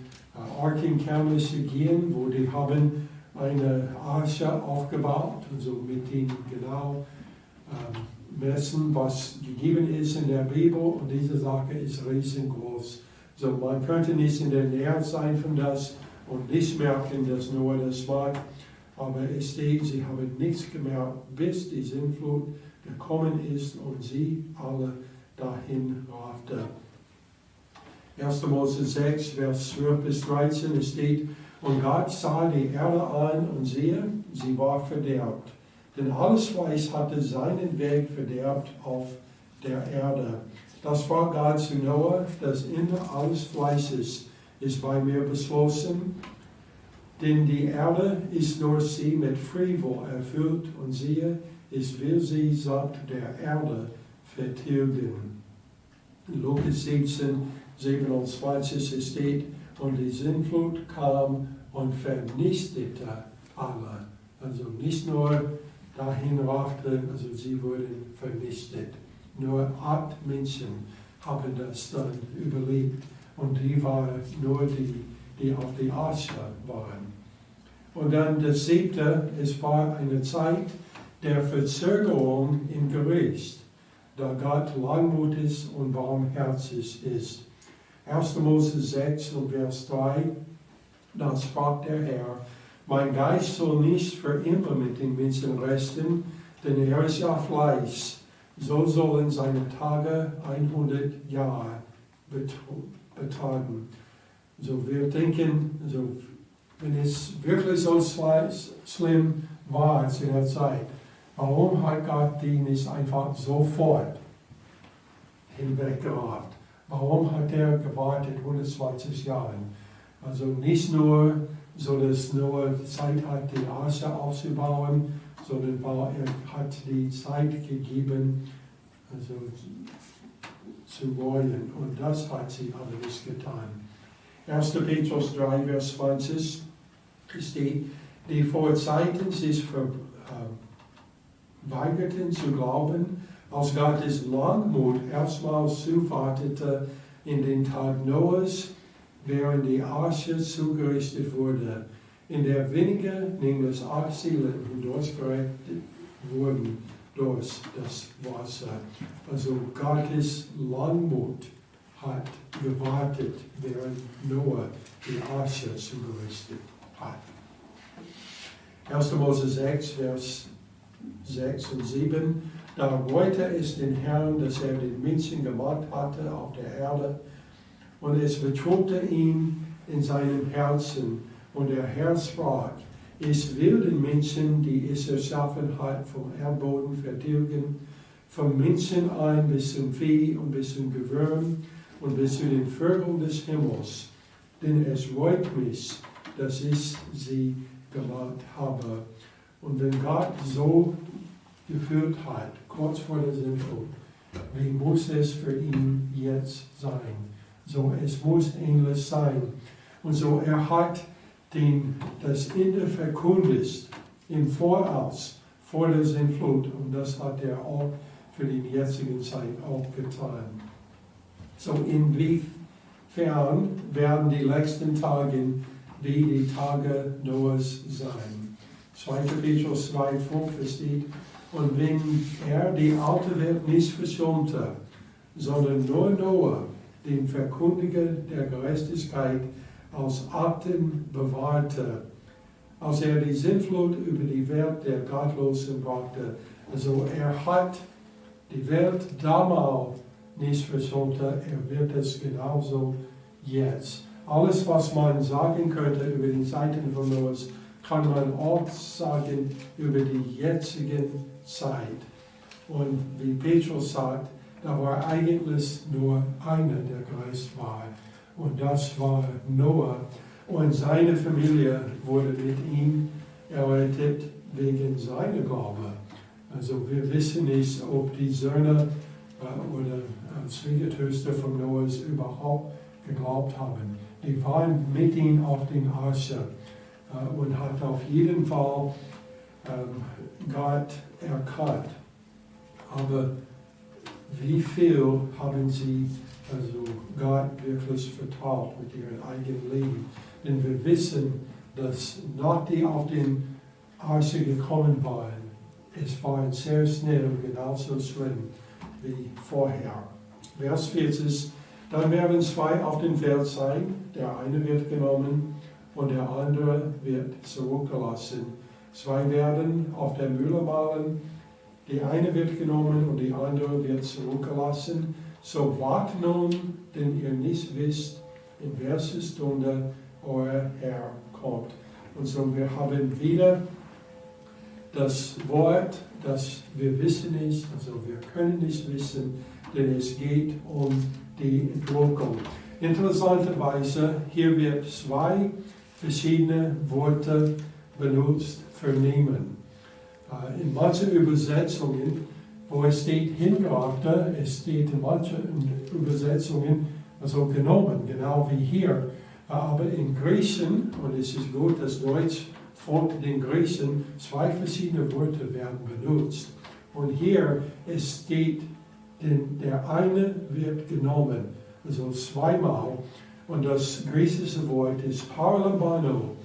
Archenkerne zu gehen, wo die haben eine Arche aufgebaut, also mit den genau messen, was gegeben ist in der Bibel, und diese Sache ist riesengroß. So, man könnte nicht in der Nähe sein von das und nicht merken, dass Noah das war, aber es steht, sie haben nichts gemerkt, bis die Sintflut gekommen ist und sie alle dahin raffte. 1. Mose 6, Vers 12 bis 13, es steht, und Gott sah die Erde an und siehe, sie war verderbt. Denn alles Fleisch hatte seinen Weg verderbt auf der Erde. Das war Gott zu Noah, das Ende alles Fleisches ist bei mir beschlossen, denn die Erde ist durch sie mit Frevel erfüllt und siehe, ich will sie samt der Erde vertilgen. In Lukas 17, 27 steht, und die Sintflut kam und vernichtete alle. Also nicht nur dahin raffte, also sie wurden vernichtet. Nur 8 Menschen haben das dann überlebt und die waren nur die auf die Arche waren. Und dann das 7. Es war eine Zeit der Verzögerung im Gericht, da Gott langmutig und barmherzig ist. 1. Mose 6 und Vers 3, dann sprach der Herr, mein Geist soll nicht für immer mit den Menschen resten, denn er ist ja Fleisch. So sollen seine Tage 100 Jahre betragen. So wir denken, so, wenn es wirklich so schlimm war zu der Zeit, warum hat Gott die nicht einfach sofort hinweggerafft? Warum hat er gewartet 120 Jahre? Also nicht nur, so dass Noah Zeit hat, die Arche aufzubauen, sondern weil er hat die Zeit gegeben, also zu wollen. Und das hat sie aber nicht getan. 1. Petrus 3, Vers 20 steht, die vor Zeiten sich weigerten zu glauben, als Gottes Langmut erstmals zuwartete in den Tag Noahs, während die Arche zugerichtet wurde, in der wenige, nämlich 8 Seelen hindurchgerettet wurden durch das Wasser. Also Gottes Langmut hat gewartet, während Noah die Arche zugerichtet hat. 1. Mose 6, Vers 6 und 7. Da reute es den Herrn, dass er den Menschen gemacht hatte auf der Erde, und es betrübte ihn in seinem Herzen. Und der Herr sprach, ich will den Menschen, die es erschaffen hat, vom Erdboden vertilgen, vom Menschen ein bis zum Vieh und bis zum Gewürm und bis zu den Vögeln des Himmels. Denn es reut mich, dass ich sie gemacht habe. Und wenn Gott so geführt hat, kurz vor der Sintflut, wie muss es für ihn jetzt sein? So, es muss ähnlich sein. Und so, er hat das Ende verkündigt im Voraus, vor der Sintflut. Und das hat er auch für die jetzige Zeit auch getan. So, inwiefern werden die letzten Tage wie die Tage Noahs sein? 2. Petrus 2, 5 steht, und wenn er die alte Welt nicht verschonte, sondern nur Noah, den Verkündiger der Gerechtigkeit, als Atem bewahrte, als er die Sintflut über die Welt der Gottlosen brachte. Also er hat die Welt damals nicht verschont, er wird es genauso jetzt. Alles, was man sagen könnte über die Zeiten von Noahs, kann man auch sagen über die jetzige Zeit. Und wie Petrus sagt, da war eigentlich nur einer, der Geist war. Und das war Noah. Und seine Familie wurde mit ihm errettet wegen seiner Glaube. Also wir wissen nicht, ob die Söhne oder Schwiegertöchter von Noahs überhaupt geglaubt haben. Die waren mit ihm auf den Arche. und hat auf jeden Fall Gott erkannt. Aber wie viel haben sie Gott wirklich vertraut mit ihrem eigenen Leben? Denn wir wissen, dass nach die auf den Arche gekommen waren, es war sehr schnell genauso schlimm wie vorher. Vers 40, dann werden zwei auf dem Feld sein, der eine wird genommen und der andere wird zurückgelassen. Zwei werden auf der Mühle mahlen, die eine wird genommen und die andere wird zurückgelassen. So wart nun, denn ihr nicht wisst, in welcher Stunde euer Herr kommt. Und so wir haben wieder das Wort, das wir wissen nicht, also wir können nicht wissen, denn es geht um die Entrückung. Interessanterweise, hier wird zwei verschiedene Worte benutzt für nehmen. In manchen Übersetzungen, wo es steht hinbrachte, es steht in manchen Übersetzungen also genommen, genau wie hier. Aber in Griechen, und es ist gut, dass Deutsch folgt den Griechen, zwei verschiedene Worte werden benutzt. Und hier es steht, der eine wird genommen, also zweimal. Und das griechische Wort ist paralambano.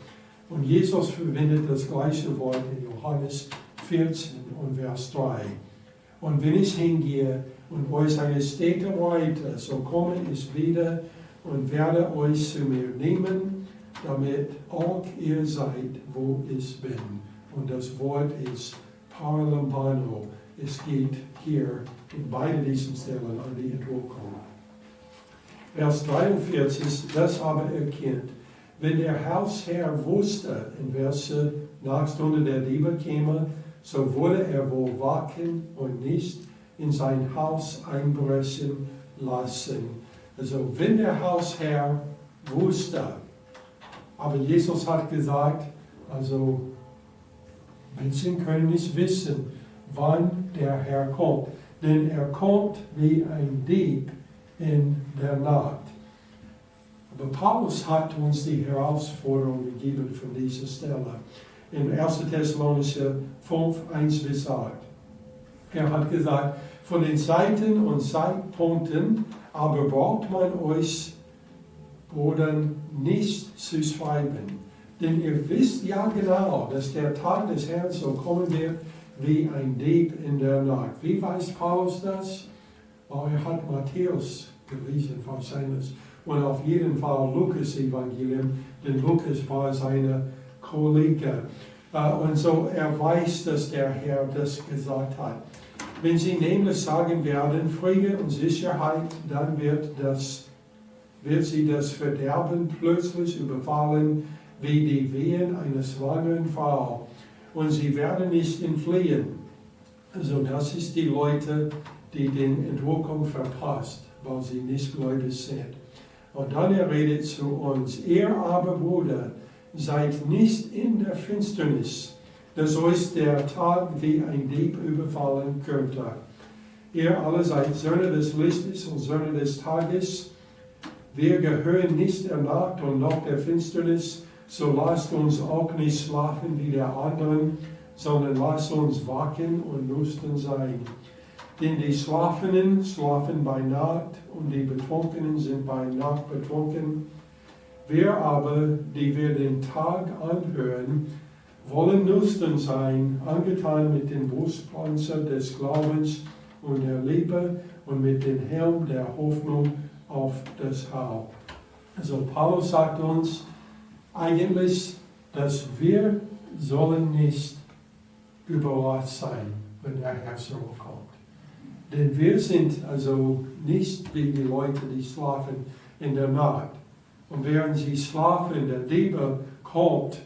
Und Jesus verwendet das gleiche Wort in Johannes 14 und Vers 3. Und wenn ich hingehe und euch eine Stätte weite, so komme ich wieder und werde euch zu mir nehmen, damit auch ihr seid, wo ich bin. Und das Wort ist paralambano. Es geht hier in beiden diesen Stellen an die Entrückung. Vers 43, das aber erkennt, wenn der Hausherr wusste, in welche Nachtstunde der Diebe käme, so würde er wohl wachen und nicht in sein Haus einbrechen lassen. Also wenn der Hausherr wusste, aber Jesus hat gesagt, also Menschen können nicht wissen, wann der Herr kommt, denn er kommt wie ein Dieb in der Nacht. Aber Paulus hat uns die Herausforderung gegeben von dieser Stelle. In 1. Thessalonicher 5, 1-8. Er hat gesagt, von den Zeiten und Zeitpunkten aber braucht man euch, Brüdern, nicht zu schreiben. Denn ihr wisst ja genau, dass der Tag des Herrn so kommen wird, wie ein Dieb in der Nacht. Wie weiß Paulus das? Weil er hat Matthäus gelesen wahrscheinlich. Und auf jeden Fall Lukas Evangelium, denn Lukas war seine Kollege. Und so er weiß, dass der Herr das gesagt hat. Wenn sie nämlich sagen werden, Friede und Sicherheit, dann wird sie das Verderben plötzlich überfallen, wie die Wehen einer schwangeren Frau. Und sie werden nicht entfliehen. Also das ist die Leute, die den Entrückung verpasst, weil sie nicht gläubig sind. Und dann er redet zu uns, ihr aber Brüder, seid nicht in der Finsternis, dass euch der Tag wie ein Dieb überfallen könnte. Ihr alle seid Söhne des Lichtes und Söhne des Tages. Wir gehören nicht der Nacht und noch der Finsternis, so lasst uns auch nicht schlafen wie der anderen, sondern lasst uns wachen und nüchtern sein. Denn die Schlafenden schlafen bei Nacht und die Betrunkenen sind bei Nacht betrunken. Wir aber, die wir den Tag anhören, wollen nüchtern sein, angetan mit dem Brustpanzer des Glaubens und der Liebe und mit dem Helm der Hoffnung auf das Heil. Also Paulus sagt uns eigentlich, dass wir sollen nicht überrascht sein, wenn der Herr zurückkommt. Denn wir sind also nicht wie die Leute, die schlafen in der Nacht. Und während sie schlafen, der Diebe kommt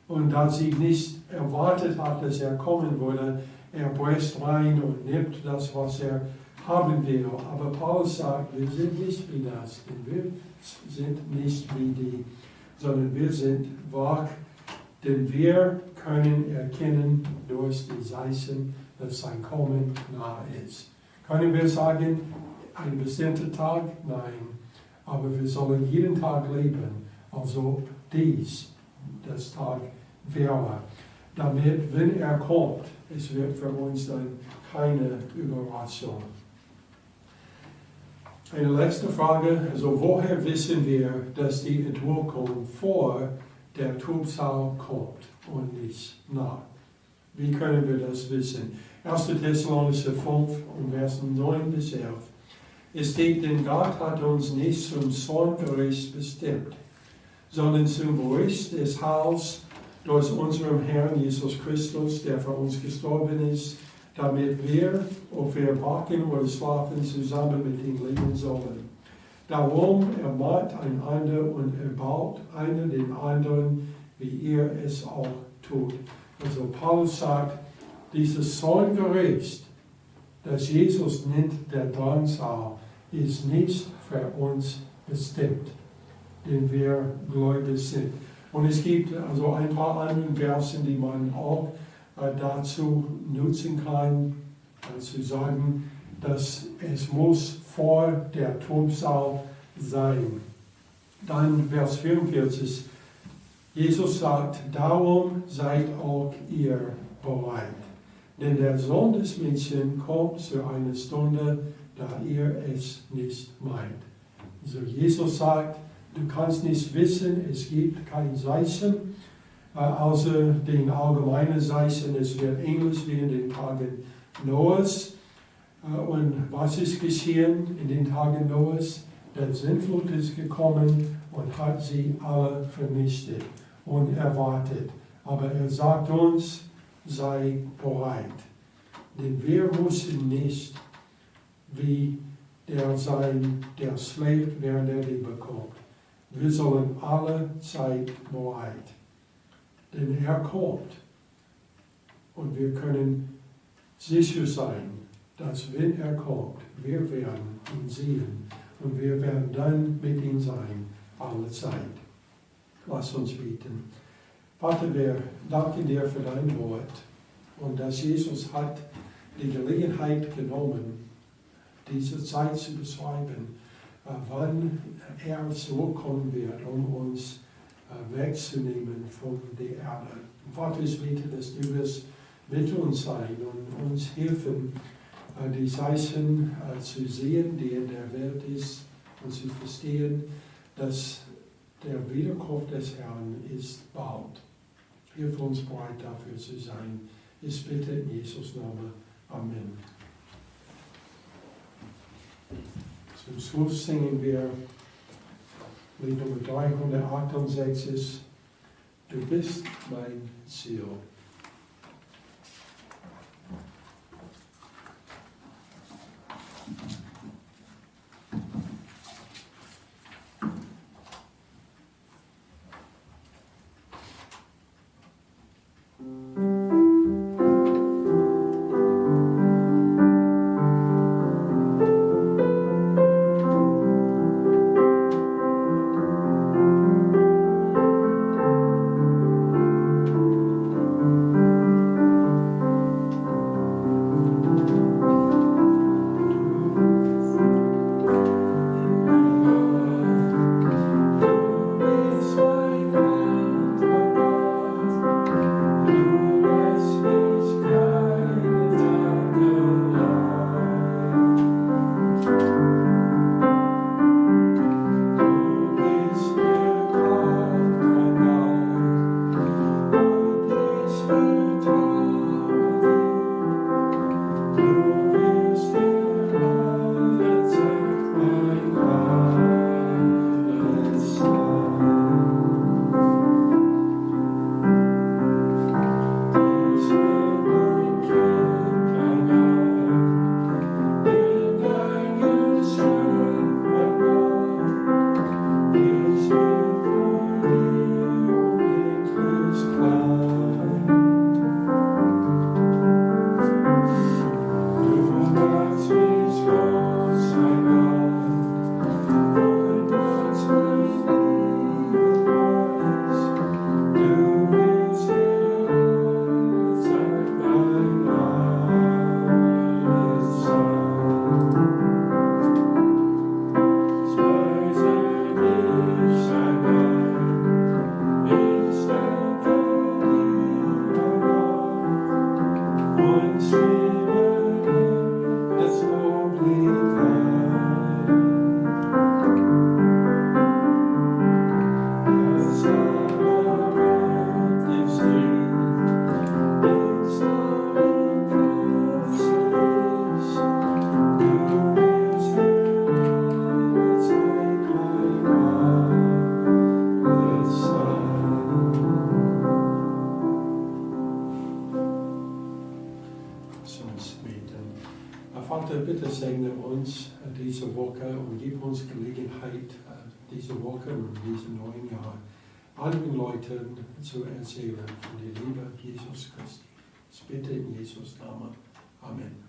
und da sie nicht erwartet hat, dass er kommen würde, er bricht rein und nimmt das, was er haben will. Aber Paulus sagt, wir sind nicht wie das, denn wir sind nicht wie die, sondern wir sind wach, denn wir können erkennen durch die Zeichen, dass sein Kommen nahe ist. Können wir sagen, ein bestimmter Tag? Nein. Aber wir sollen jeden Tag leben, als ob dies das Tag wäre. Damit, wenn er kommt, es wird für uns dann keine Überraschung. Eine letzte Frage, also woher wissen wir, dass die Entrückung vor der Trübsal kommt und nicht nach? Wie können wir das wissen? 1. Thessalonicher 5, Vers 9 bis 11. Es steht, denn Gott hat uns nicht zum Zorngericht bestimmt, sondern zum Bericht des Heils durch unseren Herrn Jesus Christus, der für uns gestorben ist, damit wir, ob wir wachen oder schlafen, zusammen mit ihm leben sollen. Darum ermahnt einander und erbaut einer den anderen, wie ihr es auch tut. Also Paulus sagt, dieses Zorngericht, das Jesus nennt der Drangsal, ist nicht für uns bestimmt, denn wir gläubig sind. Und es gibt also ein paar andere Versen, die man auch dazu nutzen kann, zu sagen, dass es muss vor der Trübsal sein. Dann Vers 44, Jesus sagt, darum seid auch ihr bereit. Denn der Sohn des Menschen kommt zu einer Stunde, da ihr es nicht meint. Also Jesus sagt, du kannst nicht wissen, es gibt kein Zeichen, außer den allgemeinen Zeichen, es wird ähnlich wie in den Tagen Noahs. Und was ist geschehen in den Tagen Noahs? Der Sintflut ist gekommen und hat sie alle vernichtet und erwartet. Aber er sagt uns, sei bereit. Denn wir müssen nicht wie der sein, der schläft, während er die bekommt. Wir sollen alle Zeit bereit. Denn er kommt. Und wir können sicher sein, dass wenn er kommt, wir werden ihn sehen. Und wir werden dann mit ihm sein, alle Zeit. Lass uns beten. Vater, wir danken dir für dein Wort. Und dass Jesus hat die Gelegenheit genommen, diese Zeit zu beschreiben, wann er zurückkommen wird, um uns wegzunehmen von der Erde. Vater, ich bete, dass du wirst mit uns sein und uns helfen, die Zeichen zu sehen, die in der Welt ist, und zu verstehen, dass der Wiederkunft des Herrn ist bald. Hilf uns bereit dafür zu sein. Ich bitte in Jesus' Namen. Amen. Zum Schluss singen wir Lied Nummer 368, Du bist mein Ziel. Woche und gib uns Gelegenheit, diese Woche und diesem neuen Jahr anderen Leuten zu erzählen von der Liebe Jesus Christi. Ich bitte in Jesus Namen. Amen.